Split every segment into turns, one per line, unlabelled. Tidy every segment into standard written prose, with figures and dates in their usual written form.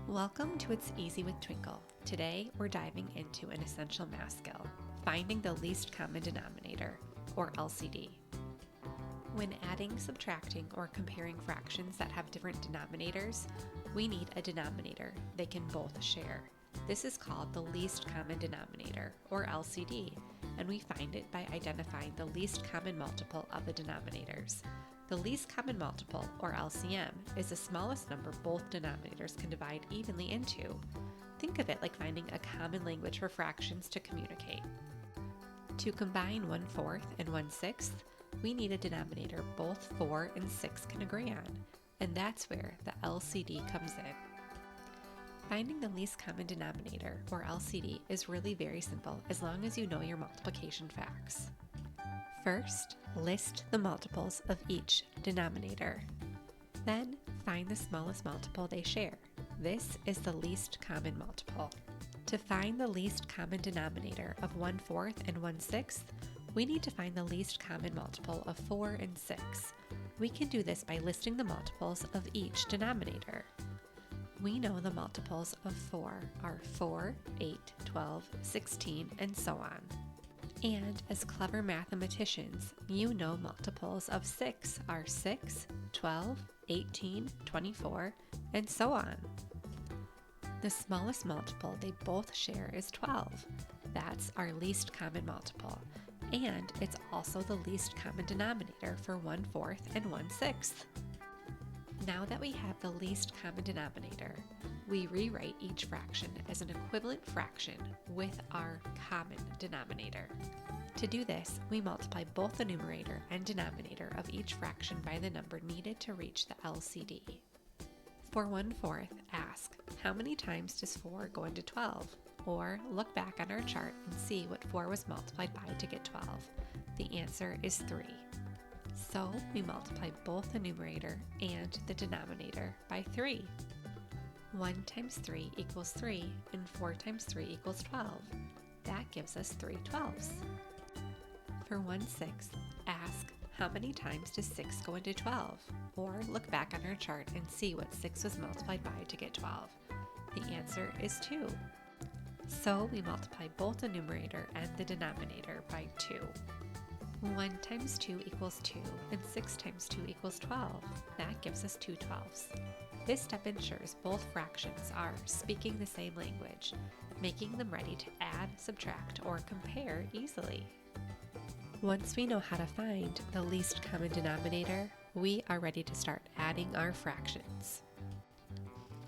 Welcome to It's Easy with Twinkl. Today we're diving into an essential math skill, finding the least common denominator, or LCD. When adding, subtracting, or comparing fractions that have different denominators, we need a denominator they can both share. This is called the least common denominator, or LCD, and we find it by identifying the least common multiple of the denominators. The least common multiple, or LCM, is the smallest number both denominators can divide evenly into. Think of it like finding a common language for fractions to communicate. To combine 1/4 and 1/6, we need a denominator both 4 and 6 can agree on, and that's where the LCD comes in. Finding the least common denominator, or LCD, is really very simple as long as you know your multiplication facts. First, list the multiples of each denominator. Then, find the smallest multiple they share. This is the least common multiple. To find the least common denominator of 1/4 and 1/6, we need to find the least common multiple of 4 and 6. We can do this by listing the multiples of each denominator. We know the multiples of 4 are 4, 8, 12, 16, and so on. And as clever mathematicians, you know multiples of 6 are 6, 12, 18, 24, and so on. The smallest multiple they both share is 12. That's our least common multiple, and it's also the least common denominator for 1/4 and 1/6. Now that we have the least common denominator, we rewrite each fraction as an equivalent fraction with our common denominator. To do this, we multiply both the numerator and denominator of each fraction by the number needed to reach the LCD. For 1/4, ask, how many times does 4 go into 12? Or look back on our chart and see what 4 was multiplied by to get 12. The answer is 3. So we multiply both the numerator and the denominator by 3. 1 times 3 equals 3, and 4 times 3 equals 12. That gives us 3 twelfths. For 1/6, ask, how many times does 6 go into 12? Or look back on our chart and see what 6 was multiplied by to get 12. The answer is 2. So we multiply both the numerator and the denominator by 2. 1 times 2 equals 2, and 6 times 2 equals 12. That gives us 2 twelfths. This step ensures both fractions are speaking the same language, making them ready to add, subtract, or compare easily. Once we know how to find the least common denominator, we are ready to start adding our fractions.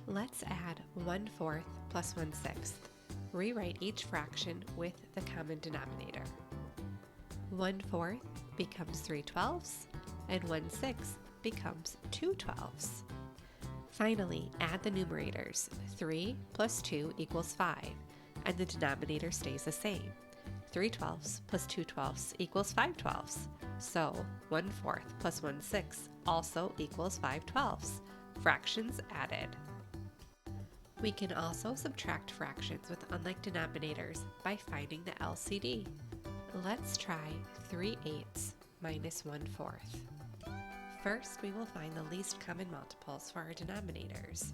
Let's add 1/4 plus 1/6. Rewrite each fraction with the common denominator. 1/4 becomes 3 twelfths, and 1/6 becomes 2 twelfths. Finally, add the numerators. 3 plus 2 equals 5, and the denominator stays the same. 3 twelfths plus 2 twelfths equals 5 twelfths. So 1/4 plus 1/6 also equals 5 twelfths. Fractions added. We can also subtract fractions with unlike denominators by finding the LCD. Let's try 3/8 minus 1/4. First, we will find the least common multiples for our denominators.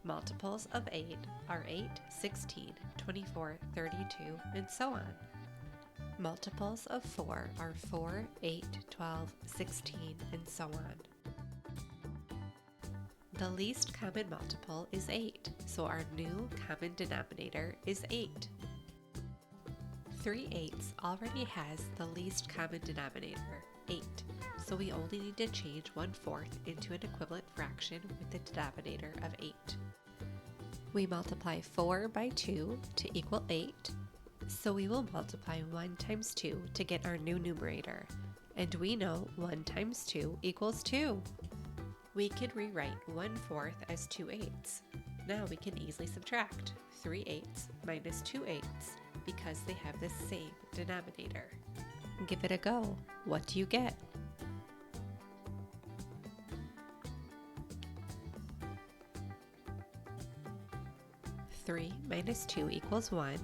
Multiples of 8 are 8, 16, 24, 32, and so on. Multiples of 4 are 4, 8, 12, 16, and so on. The least common multiple is 8, so our new common denominator is 8. 3/8 already has the least common denominator, 8, so we only need to change 1/4 into an equivalent fraction with the denominator of 8. We multiply 4 by 2 to equal 8, so we will multiply 1 times 2 to get our new numerator, and we know 1 times 2 equals 2. We could rewrite 1/4 as 2/8. Now we can easily subtract 3/8 minus 2/8 because they have the same denominator. Give it a go. What do you get? 3 minus 2 equals 1,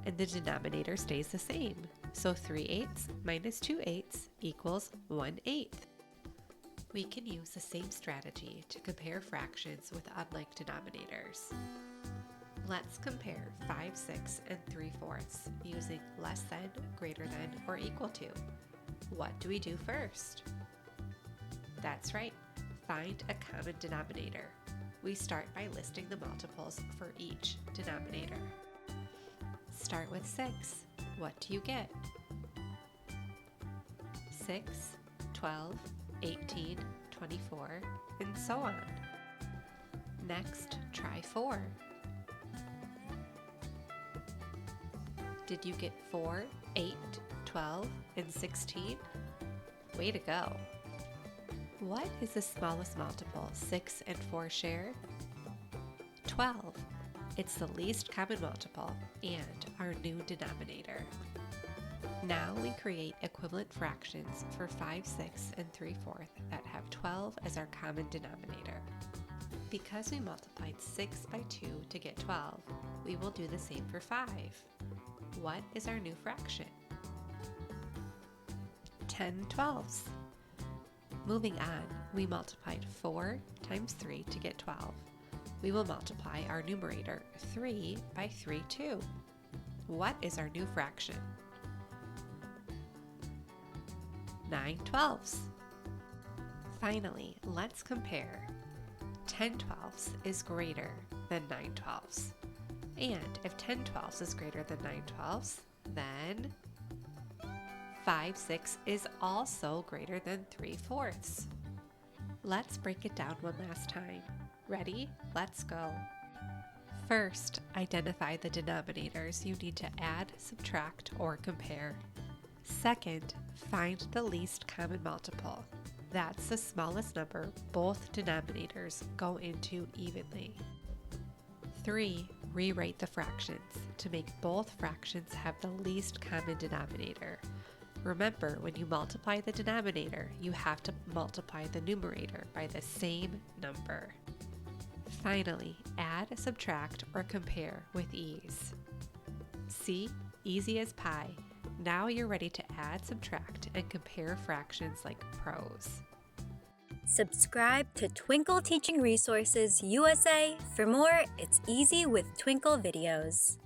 and the denominator stays the same. so 3/8 minus 2/8 equals 1/8. We can use the same strategy to compare fractions with unlike denominators. Let's compare 5/6 and 3/4 using less than, greater than, or equal to. What do we do first? That's right, find a common denominator. We start by listing the multiples for each denominator. Start with 6. What do you get? 6, 12, 18, 24, and so on. Next, try 4. Did you get 4, 8, 12, and 16? Way to go! What is the smallest multiple 6 and 4 share? 12. It's the least common multiple and our new denominator. Now we create equivalent fractions for 5/6 and 3/4 that have 12 as our common denominator. Because we multiplied 6 by 2 to get 12, we will do the same for 5. What is our new fraction? 10/12. Moving on, we multiplied 4 times 3 to get 12. We will multiply our numerator 3 by 3 too. What is our new fraction? 9/12. Finally, let's compare. 10/12 is greater than 9/12. And if 10/12 is greater than 9/12, then 5/6 is also greater than 3/4. Let's break it down one last time. Ready? Let's go. First, identify the denominators you need to add, subtract, or compare. Second, find the least common multiple. That's the smallest number both denominators go into evenly. 3. Rewrite the fractions to make both fractions have the least common denominator. Remember, when you multiply the denominator, you have to multiply the numerator by the same number. Finally, add, subtract, or compare with ease. See? Easy as pie. Now you're ready to add, subtract, and compare fractions like pros.
Subscribe to Twinkl Teaching Resources USA for more It's Easy with Twinkl videos.